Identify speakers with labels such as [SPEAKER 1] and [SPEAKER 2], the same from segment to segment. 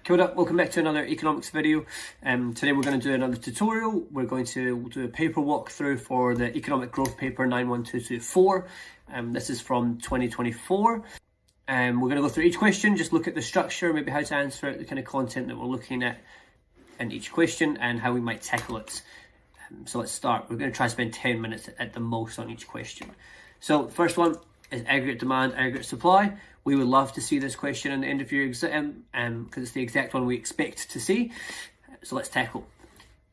[SPEAKER 1] Kia ora, welcome back to another economics video. Today we're going to do another tutorial. We're going to do a paper walkthrough for the economic growth paper 91224. This is from 2024. We're going to go through each question, just look at the structure, maybe how to answer it, the kind of content that we're looking at in each question and how we might tackle it. So let's start. We're going to try to spend 10 minutes at the most on each question. So the first one is aggregate demand, aggregate supply. We would love to see this question in the end of your exam because it's the exact one we expect to see. So let's tackle.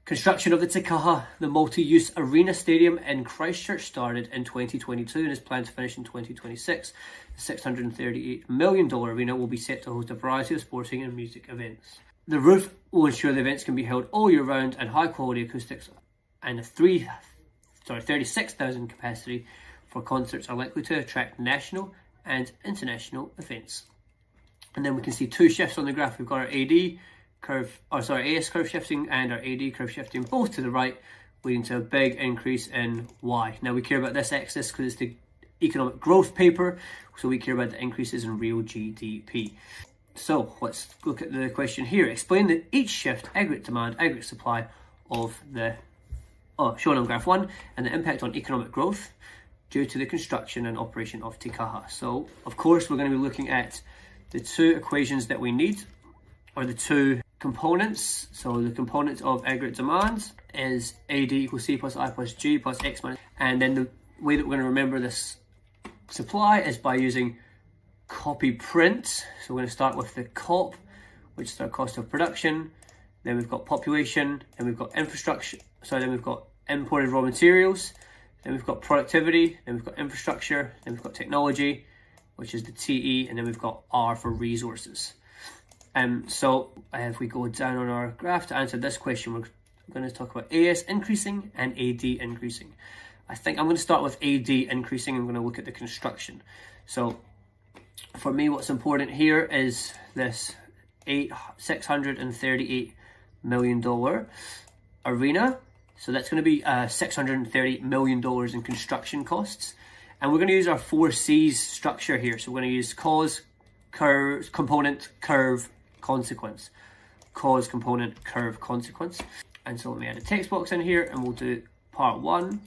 [SPEAKER 1] Construction of the Te Kaha, the multi-use arena stadium in Christchurch, started in 2022 and is planned to finish in 2026. The $638 million arena will be set to host a variety of sporting and music events. The roof will ensure the events can be held all year round and high quality acoustics, and a 36,000 capacity for concerts are likely to attract national and international events. And then we can see two shifts on the graph. We've got our AS curve shifting and our AD curve shifting both to the right, leading to a big increase in Y. Now we care about this axis because it's the economic growth paper, so we care about the increases in real GDP. So let's look at the question here. Explain each shift, aggregate demand, aggregate supply of the shown on graph 1 and the impact on economic growth due to the construction and operation of Te Kaha. So, of course, we're going to be looking at the two equations that we need, or the two components. So the component of aggregate demand is AD equals C plus I plus G plus X minus, and then the way that we're going to remember this supply is by using copy print. So we're going to start with the COP, which is our cost of production. Then we've got population, then we've got infrastructure, then we've got imported raw materials, then we've got productivity, then we've got infrastructure, then we've got technology, which is the TE, and then we've got R for resources. So if we go down on our graph to answer this question, we're going to talk about AS increasing and AD increasing. I think I'm going to start with AD increasing. I'm going to look at the construction. So for me, what's important here is this $638 million arena. So that's going to be $630 million in construction costs. And we're going to use our 4 C's structure here. So we're going to use cause, curve, component, curve, consequence. Cause, component, curve, consequence. And so let me add a text box in here and we'll do part 1.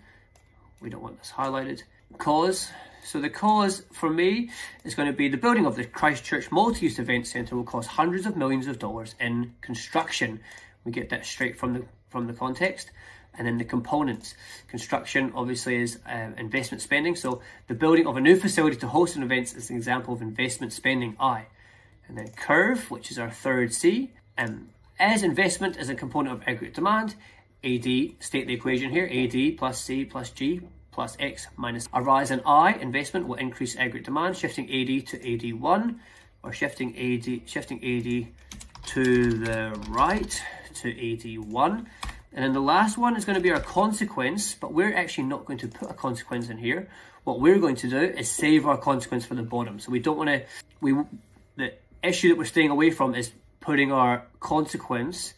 [SPEAKER 1] We don't want this highlighted. Cause. So the cause for me is going to be the building of the Christchurch Multi-Use Event Centre will cost hundreds of millions of dollars in construction. We get that straight from the context. And then the components. Construction obviously is investment spending. So the building of a new facility to host an event is an example of investment spending, I. And then curve, which is our third C. As investment is a component of aggregate demand, AD, state the equation here, AD plus C plus G plus X minus a rise in I, investment will increase aggregate demand, shifting AD to AD1, or shifting AD to the right to AD1. And then the last one is going to be our consequence, but we're actually not going to put a consequence in here. What we're going to do is save our consequence for the bottom. So we don't want to, the issue that we're staying away from is putting our consequence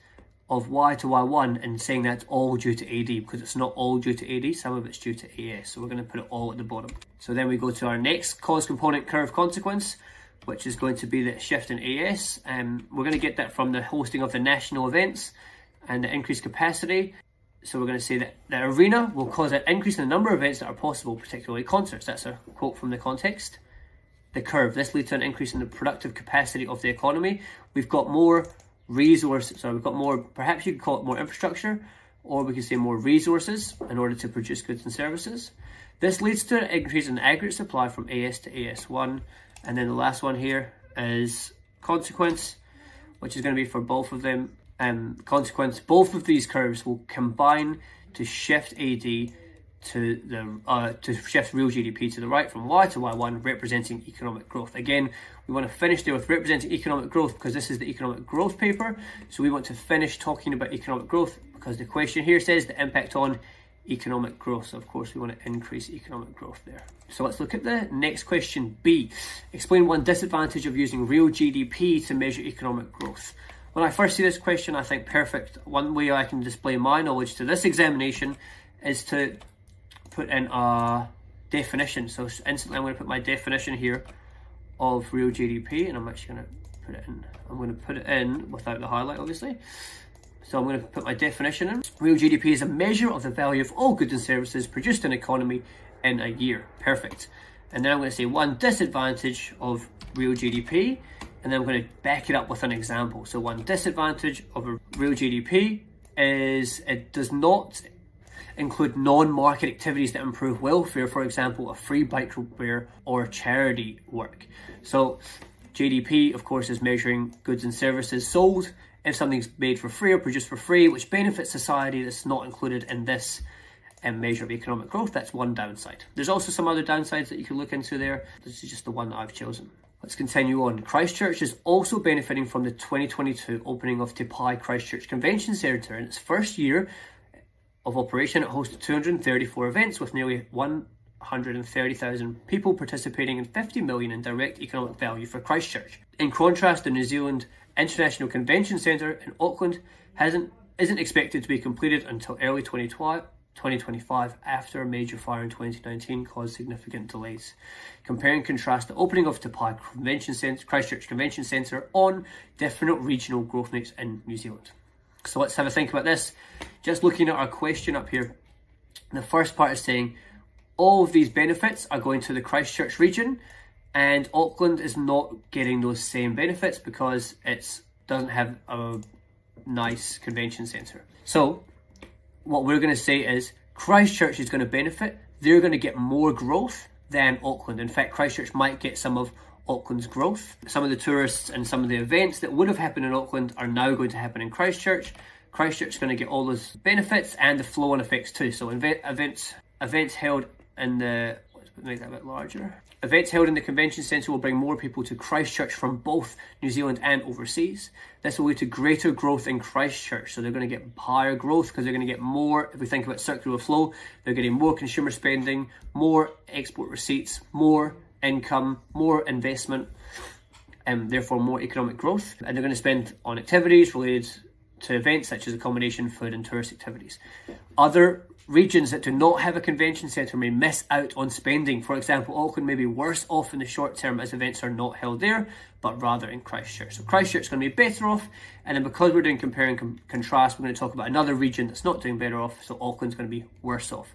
[SPEAKER 1] of Y to Y1 and saying that's all due to AD, because it's not all due to AD, some of it's due to AS. So we're going to put it all at the bottom. So then we go to our next cause, component, curve, consequence, which is going to be the shift in AS. We're going to get that from the hosting of the national events and the increased capacity. So we're going to say that the arena will cause an increase in the number of events that are possible, particularly concerts. That's a quote from the context. The curve, this leads to an increase in the productive capacity of the economy. We've got more resources, so we've got more, perhaps you could call it more infrastructure, or we could say more resources in order to produce goods and services. This leads to an increase in aggregate supply from AS to AS1. And then the last one here is consequence, which is going to be for both of them. Consequence, both of these curves will combine to shift AD to shift real GDP to the right from Y to Y1, representing economic growth. Again, we want to finish there with representing economic growth because this is the economic growth paper. So we want to finish talking about economic growth because the question here says the impact on economic growth. So of course we want to increase economic growth there. So let's look at the next question, B. Explain one disadvantage of using real GDP to measure economic growth. When I first see this question, I think perfect. One way I can display my knowledge to this examination is to put in a definition. So instantly I'm going to put my definition here of real GDP, and I'm actually going to put it in? I'm going to put it in without the highlight, obviously. So I'm going to put my definition in. Real GDP is a measure of the value of all goods and services produced in an economy in a year. Perfect. And then I'm going to say one disadvantage of real GDP, and then I'm going to back it up with an example. So one disadvantage of a real GDP is it does not include non-market activities that improve welfare, for example, a free bike repair or charity work. So GDP, of course, is measuring goods and services sold. If something's made for free or produced for free, which benefits society, that's not included in this measure of economic growth. That's one downside. There's also some other downsides that you can look into there. This is just the one that I've chosen. Let's continue on. Christchurch is also benefiting from the 2022 opening of Te Pai Christchurch Convention Centre. In its first year of operation, it hosted 234 events with nearly 130,000 people participating, and 50 million in direct economic value for Christchurch. In contrast, the New Zealand International Convention Centre in Auckland isn't expected to be completed until early 2025 after a major fire in 2019 caused significant delays. Compare and contrast the opening of Te Pai Christchurch Convention Centre on different regional growth rates in New Zealand. So let's have a think about this. Just looking at our question up here, the first part is saying all of these benefits are going to the Christchurch region, and Auckland is not getting those same benefits because it doesn't have a nice convention centre. So what we're going to say is Christchurch is going to benefit. They're going to get more growth than Auckland. In fact, Christchurch might get some of Auckland's growth. Some of the tourists and some of the events that would have happened in Auckland are now going to happen in Christchurch. Christchurch is going to get all those benefits and the flow-on effects too. So events held in the, let's make that a bit larger. Events held in the convention centre will bring more people to Christchurch from both New Zealand and overseas. This will lead to greater growth in Christchurch. So they're going to get higher growth because they're going to get more. If we think about circular flow, they're getting more consumer spending, more export receipts, more income, more investment, and therefore more economic growth. And they're going to spend on activities related to events such as accommodation, food and tourist activities. Other regions that do not have a convention centre may miss out on spending. For example, Auckland may be worse off in the short term as events are not held there, but rather in Christchurch. So Christchurch is going to be better off, and then because we're doing compare and contrast, we're going to talk about another region that's not doing better off, so Auckland's going to be worse off.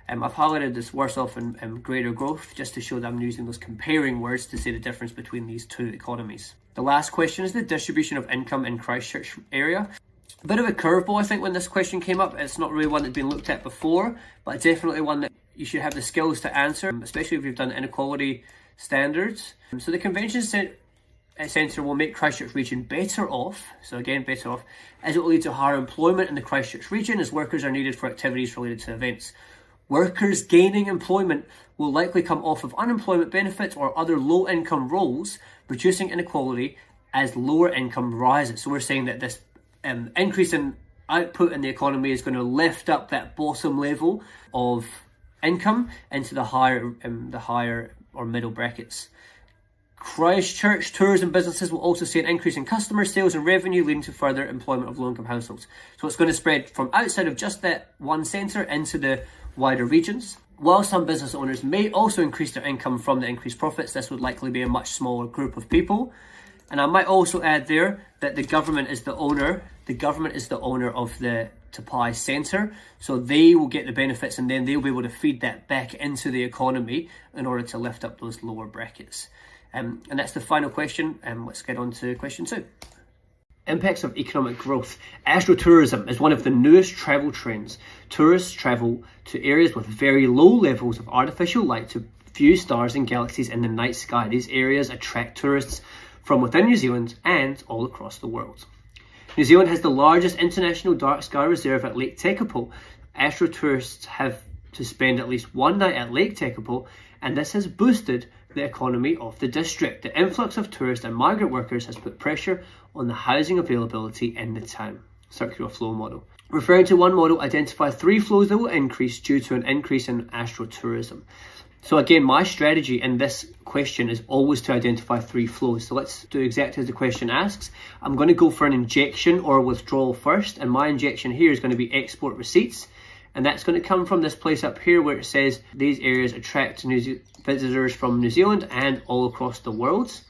[SPEAKER 1] I've highlighted this worse off and greater growth just to show that I'm using those comparing words to say the difference between these two economies. The last question is the distribution of income in Christchurch area. A bit of a curveball, I think, when this question came up. It's not really one that's been looked at before, but definitely one that you should have the skills to answer, especially if you've done inequality standards. So the convention centre will make Christchurch region better off, so again, better off, as it will lead to higher employment in the Christchurch region as workers are needed for activities related to events. Workers gaining employment will likely come off of unemployment benefits or other low-income roles, reducing inequality as lower income rises. So we're saying that this increase in output in the economy is going to lift up that bottom level of income into the higher or middle brackets. Christchurch tourism businesses will also see an increase in customer sales and revenue, leading to further employment of low-income households. So it's going to spread from outside of just that one centre into the wider regions. While some business owners may also increase their income from the increased profits, this would likely be a much smaller group of people. And I might also add there that the government is the owner. The government is the owner of the Te Pai Centre, so they will get the benefits, and then they'll be able to feed that back into the economy in order to lift up those lower brackets. And that's the final question. Let's get on to question 2. Impacts of economic growth. Astrotourism is one of the newest travel trends. Tourists travel to areas with very low levels of artificial light to view stars and galaxies in the night sky. These areas attract tourists from within New Zealand and all across the world. New Zealand has the largest international dark sky reserve at Lake Tekapo. Astrotourists have to spend at least one night at Lake Tekapo, and this has boosted the economy of the district. The influx of tourists and migrant workers has put pressure on the housing availability in the town. Circular flow model. Referring to one model, identify 3 flows that will increase due to an increase in astrotourism. So again, my strategy in this question is always to identify 3 flows. So let's do exactly as the question asks. I'm going to go for an injection or withdrawal first, and my injection here is going to be export receipts. And that's going to come from this place up here where it says these areas attract visitors from New Zealand and all across the world.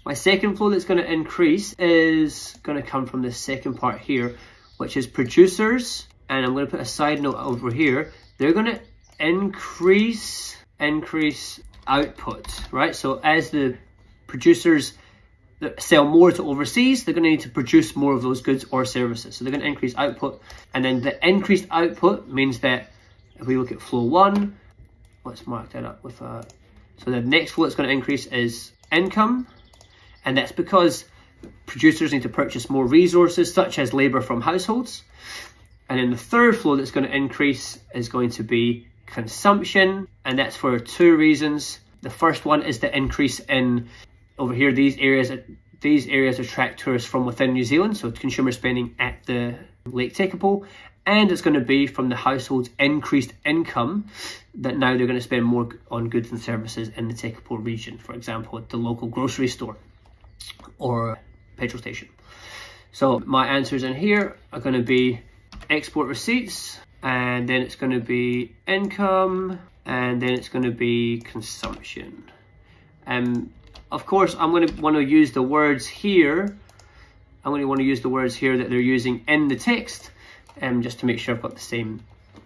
[SPEAKER 1] My second flow that's going to increase is going to come from the second part here, which is producers. And I'm going to put a side note over here. They're going to increase output, right? So as the producers sell more to overseas, they're going to need to produce more of those goods or services. So they're going to increase output. And then the increased output means that if we look at flow 1, let's mark that up with a... So the next flow that's going to increase is income. And that's because producers need to purchase more resources, such as labour from households. And then the third flow that's going to increase is going to be consumption. And that's for 2 reasons. The first one is the increase in, over here, these areas attract tourists from within New Zealand. So consumer spending at the Lake Tekapo. And it's going to be from the households' increased income that now they're going to spend more on goods and services in the Tekapo region. For example, at the local grocery store or petrol station. So my answers in here are going to be export receipts, and then it's going to be income, and then it's going to be consumption. Of course, I'm going to want to use the words here. I'm going to want to use the words here that they're using in the text, just to make sure I've got the same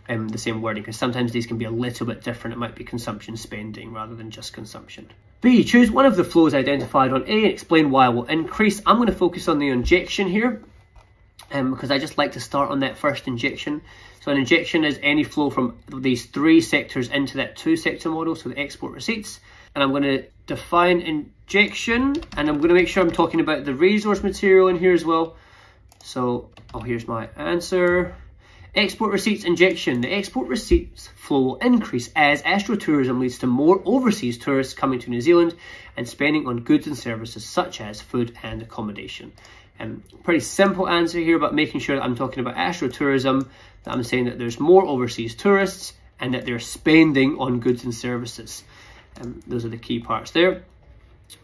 [SPEAKER 1] wording, because sometimes these can be a little bit different. It might be consumption spending rather than just consumption. B, choose one of the flows identified on A and explain why it will increase. I'm going to focus on the injection here, because I just like to start on that first injection. So an injection is any flow from these 3 sectors into that 2-sector model, so the export receipts. And I'm going to define injection, and I'm going to make sure I'm talking about the resource material in here as well. So, here's my answer. Export receipts injection. The export receipts flow will increase as Astrotourism leads to more overseas tourists coming to New Zealand and spending on goods and services such as food and accommodation. Pretty simple answer here, but making sure that I'm talking about Astrotourism, that I'm saying that there's more overseas tourists and that they're spending on goods and services. Those are the key parts there.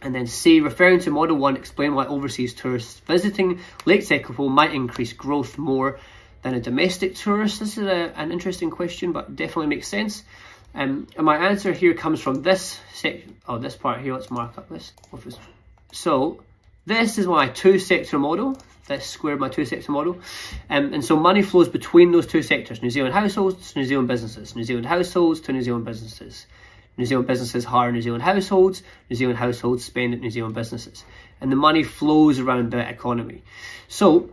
[SPEAKER 1] And then C, referring to Model 1, explain why overseas tourists visiting Lake Tekapo might increase growth more than a domestic tourist. This is an interesting question, but definitely makes sense. And my answer here comes from this section. This part here, let's mark up this. So this is my 2-sector model. This squared my 2-sector model. And so money flows between those 2 sectors. New Zealand households to New Zealand businesses. New Zealand households to New Zealand businesses. New Zealand businesses hire New Zealand households. New Zealand households spend at New Zealand businesses. And the money flows around that economy. So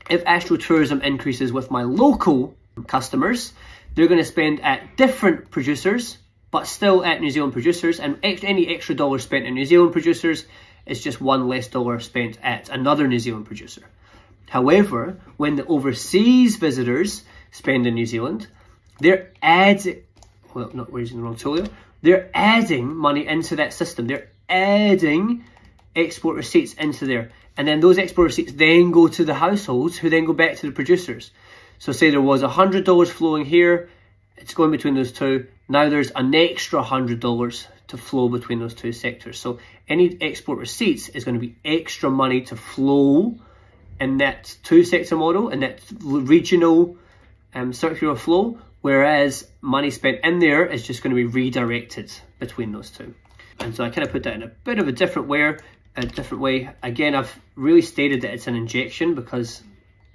[SPEAKER 1] if Astrotourism increases with my local customers, they're going to spend at different producers, but still at New Zealand producers. And any extra dollar spent at New Zealand producers is just one less dollar spent at another New Zealand producer. However, when the overseas visitors spend in New Zealand, they're adding, well, not using the wrong tool here, they're adding money into that system. They're adding export receipts into there. And then those export receipts then go to the households, who then go back to the producers. So say there was $100 flowing here, it's going between those 2. Now there's an extra $100 to flow between those 2 sectors. So any export receipts is going to be extra money to flow in that 2-sector model, in that regional circular flow, whereas money spent in there is just going to be redirected between those 2. And so I kind of put that in a bit of a different way. Again, I've really stated that it's an injection because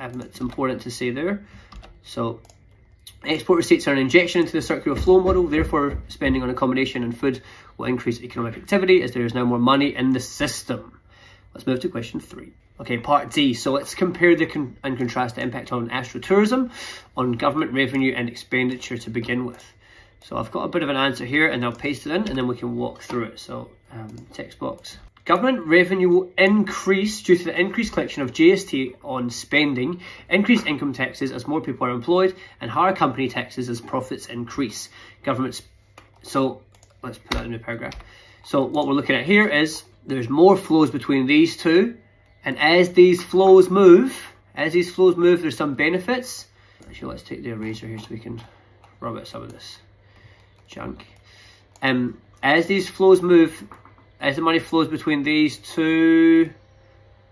[SPEAKER 1] it's important to say there. So export receipts are an injection into the circular flow model. Therefore, spending on accommodation and food will increase economic activity as there is now more money in the system. Let's move to question 3. Okay, part D. So let's compare and contrast the impact on Astrotourism on government revenue and expenditure to begin with. So I've got a bit of an answer here, and I'll paste it in, and then we can walk through it. So text box. Government revenue will increase due to the increased collection of GST on spending, increased income taxes as more people are employed, and higher company taxes as profits increase. So let's put that in the paragraph. So what we're looking at here is there's more flows between these 2, and as these flows move, there's some benefits. Actually, let's take the eraser here so we can rub out some of this junk. As these flows move, as the money flows between these 2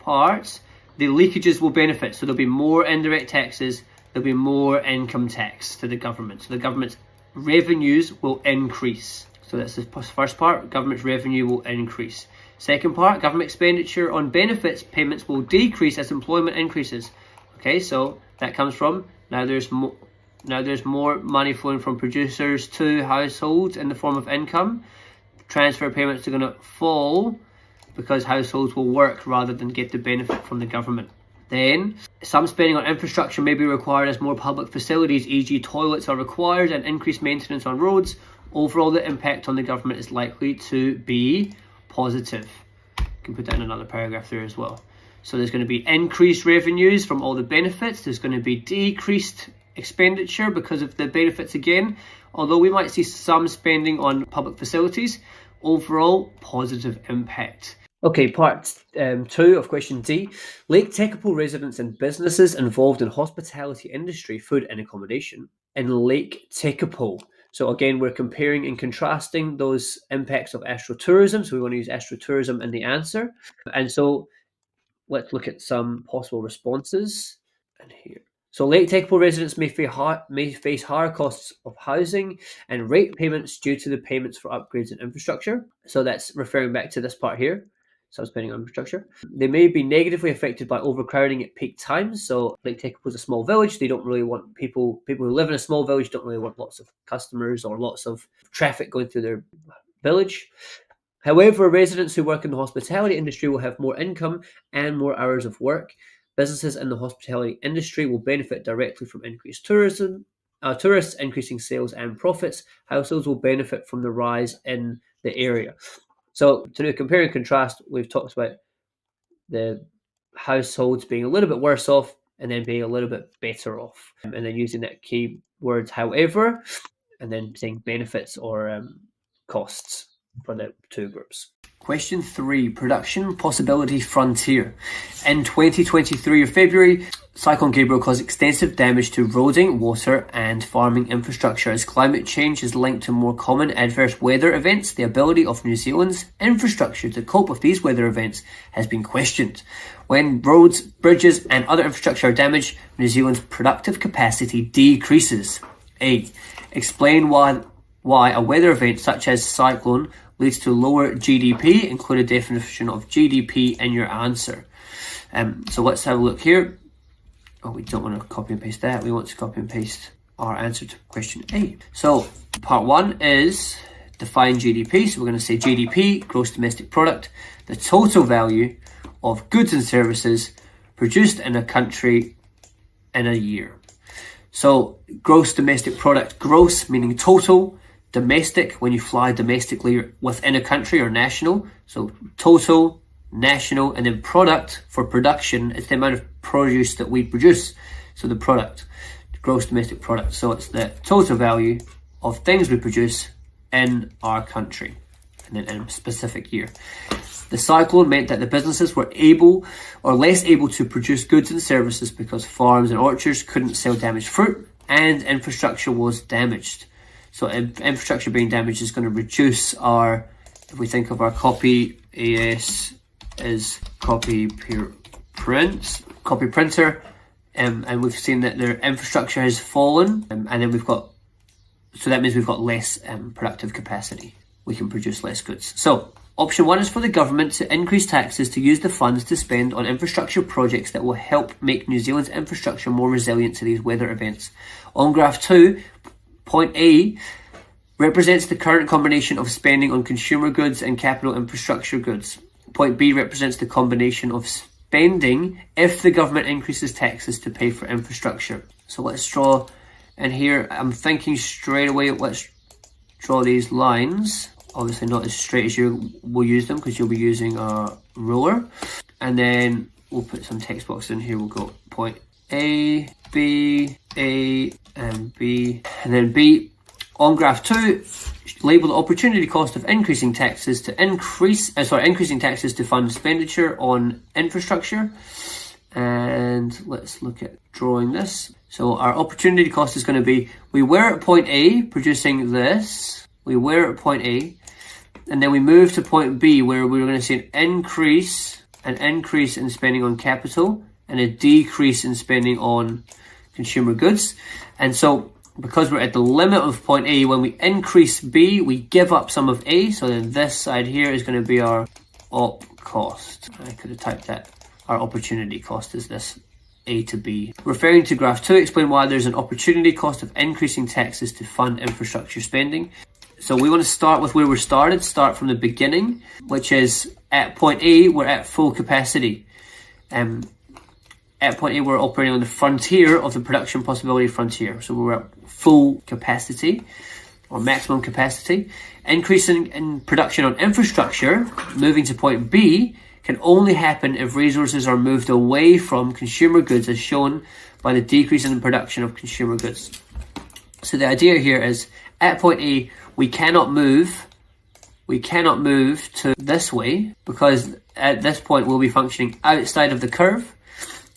[SPEAKER 1] parts, the leakages will benefit. So there'll be more indirect taxes, there'll be more income tax to the government. So the government's revenues will increase. So that's the first part, government's revenue will increase. Second part, government expenditure on benefits payments will decrease as employment increases. Okay, so that comes from now there's more money flowing from producers to households in the form of income. Transfer payments are going to fall because households will work rather than get the benefit from the government. Then, some spending on infrastructure may be required as more public facilities, e.g. toilets, are required and increased maintenance on roads. Overall, the impact on the government is likely to be positive. You can put that in another paragraph there as well. So there's going to be increased revenues from all the benefits. There's going to be decreased expenditure because of the benefits again. Although we might see some spending on public facilities, overall positive impact. Okay, part 2 of question D. Lake Tekapo residents and businesses involved in hospitality industry, food and accommodation in Lake Tekapo. So again, we're comparing and contrasting those impacts of Astrotourism. So we want to use Astrotourism in the answer. And so let's look at some possible responses in here. So Lake Tekapo residents may face higher costs of housing and rate payments due to the payments for upgrades and infrastructure. So that's referring back to this part here. Some spending on infrastructure. They may be negatively affected by overcrowding at peak times. So Lake Tekapo is a small village. They don't really want people who live in a small village don't really want lots of customers or lots of traffic going through their village. However, residents who work in the hospitality industry will have more income and more hours of work. Businesses in the hospitality industry will benefit directly from increased tourism, tourists, increasing sales and profits. Households will benefit from the rise in the area. So to do compare and contrast, we've talked about the households being a little bit worse off and then being a little bit better off. And then using that keyword, however, and then saying benefits or costs for the two groups. Question 3, production possibility frontier. In 2023 or February, Cyclone Gabriel caused extensive damage to roading, water and farming infrastructure. As climate change is linked to more common adverse weather events, the ability of New Zealand's infrastructure to cope with these weather events has been questioned. When roads, bridges and other infrastructure are damaged, New Zealand's productive capacity decreases. A. Explain why a weather event such as cyclone leads to lower GDP. Include a definition of GDP in your answer. So let's have a look here. Oh, we don't want to copy and paste that. We want to copy and paste our answer to question A. So part 1 is define GDP. So we're going to say GDP, gross domestic product, the total value of goods and services produced in a country in a year. So gross domestic product, gross meaning total, domestic, when you fly domestically within a country or national. So total, national, and then product for production is the amount of produce that we produce. So the product, gross domestic product. So it's the total value of things we produce in our country and then in a specific year. The cyclone meant that the businesses were able or less able to produce goods and services because farms and orchards couldn't sell damaged fruit and infrastructure was damaged. So infrastructure being damaged is going to reduce our, if we think of our copy AS as copy printer, and we've seen that their infrastructure has fallen, and then we've got, so that means we've got less productive capacity. We can produce less goods. So option 1 is for the government to increase taxes to use the funds to spend on infrastructure projects that will help make New Zealand's infrastructure more resilient to these weather events. On graph 2, point A represents the current combination of spending on consumer goods and capital infrastructure goods. Point B represents the combination of spending if the government increases taxes to pay for infrastructure. So let's draw, and here I'm thinking straight away, let's draw these lines. Obviously not as straight as you will use them because you'll be using a ruler. And then we'll put some text boxes in here. We'll go point A, B, A, and B, and then B. On graph 2, label the opportunity cost of increasing taxes to increasing taxes to fund expenditure on infrastructure. And let's look at drawing this. So our opportunity cost is going to be, we were at point A producing this. We were at point A, and then we moved to point B where we were going to see an increase in spending on capital and a decrease in spending on consumer goods. And so because we're at the limit of point A, when we increase B, we give up some of A. So then this side here is going to be our op cost. I could have typed that. Our opportunity cost is this A to B. Referring to graph 2, explain why there's an opportunity cost of increasing taxes to fund infrastructure spending. So we want to start with where we started, start from the beginning, which is at point A, we're at full capacity. At point A, we're operating on the frontier of the production possibility frontier. So we're at full capacity or maximum capacity. Increasing in production on infrastructure, moving to point B, can only happen if resources are moved away from consumer goods as shown by the decrease in the production of consumer goods. So the idea here is at point A, we cannot move to this way because at this point we'll be functioning outside of the curve.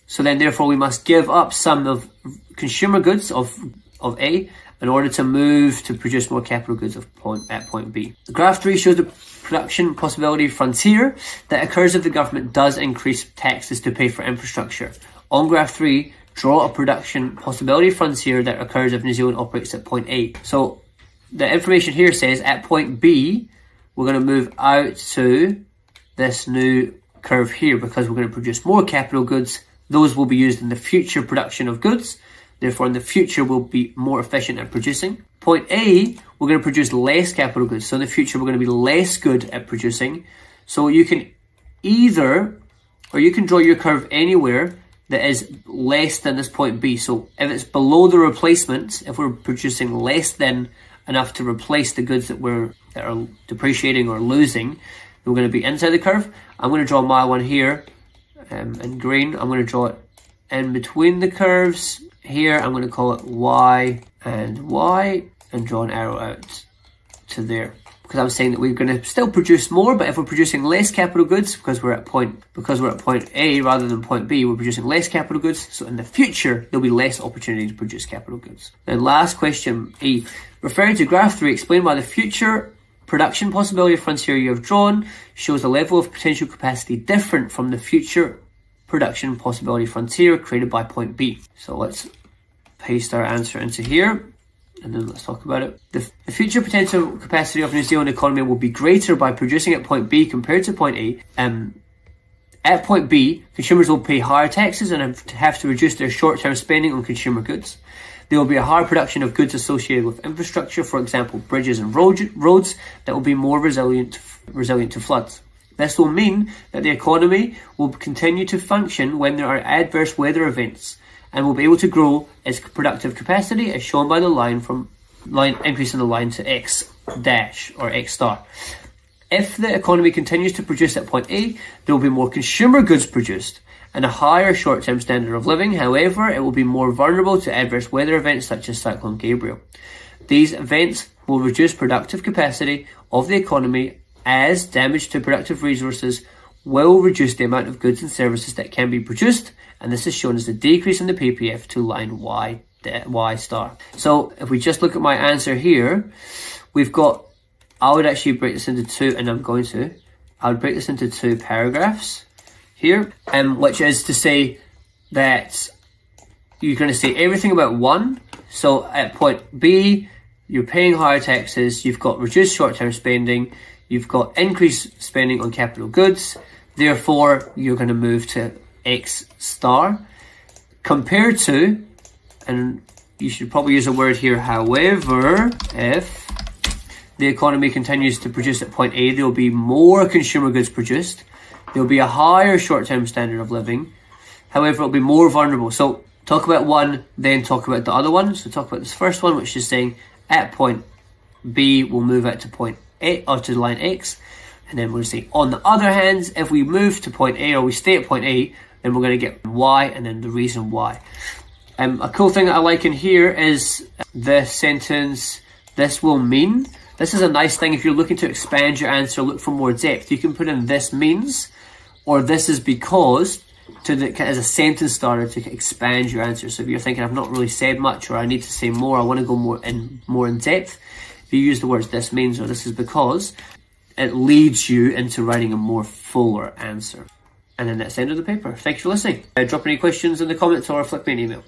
[SPEAKER 1] So then therefore we must give up some of consumer goods of A in order to move to produce more capital goods at point B. Graph 3 shows the production possibility frontier that occurs if the government does increase taxes to pay for infrastructure. On graph 3, draw a production possibility frontier that occurs if New Zealand operates at point A. So the information here says at point B, we're going to move out to this new curve here because we're going to produce more capital goods. Those will be used in the future production of goods. Therefore, in the future, we'll be more efficient at producing. Point A, we're going to produce less capital goods. So in the future, we're going to be less good at producing. So you can you can draw your curve anywhere that is less than this point B. So if it's below the replacement, if we're producing less than enough to replace the goods that are depreciating or losing, we're going to be inside the curve. I'm going to draw my one here in green. I'm going to draw it in between the curves. Here, I'm going to call it Y and draw an arrow out to there. Because I'm saying that we're going to still produce more, but if we're producing less capital goods, because we're at point A rather than point B, we're producing less capital goods. So in the future, there'll be less opportunity to produce capital goods. Then last question, E. Referring to graph 3, explain why the future production possibility frontier you have drawn shows a level of potential capacity different from the future production possibility frontier created by point B. So let's paste our answer into here and then let's talk about it. The future potential capacity of New Zealand economy will be greater by producing at point B compared to point A. At point B, consumers will pay higher taxes and have to reduce their short-term spending on consumer goods. There will be a higher production of goods associated with infrastructure, for example, bridges and roads that will be more resilient to floods. This will mean that the economy will continue to function when there are adverse weather events and will be able to grow its productive capacity as shown by the increasing the line to X dash or X star. If the economy continues to produce at point A, there will be more consumer goods produced and a higher short-term standard of living. However, it will be more vulnerable to adverse weather events such as Cyclone Gabriel. These events will reduce productive capacity of the economy as damage to productive resources will reduce the amount of goods and services that can be produced, and this is shown as the decrease in the PPF to line Y star. So if we just look at my answer here, we've got, I would actually break this into two, and I would break this into two paragraphs here, which is to say that you're going to say everything about one. So at point B, you're paying higher taxes, you've got reduced short-term spending, you've got increased spending on capital goods, therefore you're going to move to X star. Compared to, and you should probably use a word here, however, if the economy continues to produce at point A, there will be more consumer goods produced, there will be a higher short-term standard of living, however, it will be more vulnerable. So talk about one, then talk about the other one. So talk about this first one, which is saying at point B, we'll move out to point A, or to line X, and then we'll say, on the other hand, if we move to point A or we stay at point A, then we're going to get Y and then the reason why. A cool thing that I like in here is the sentence, this will mean. This is a nice thing if you're looking to expand your answer, look for more depth. You can put in this means, or this is because, as a sentence starter to expand your answer. So if you're thinking, I've not really said much, or I need to say more, I want to go more in depth, if you use the words this means or this is because, it leads you into writing a more fuller answer. And then that's the end of the paper. Thanks for listening. Drop any questions in the comments or flick me an email.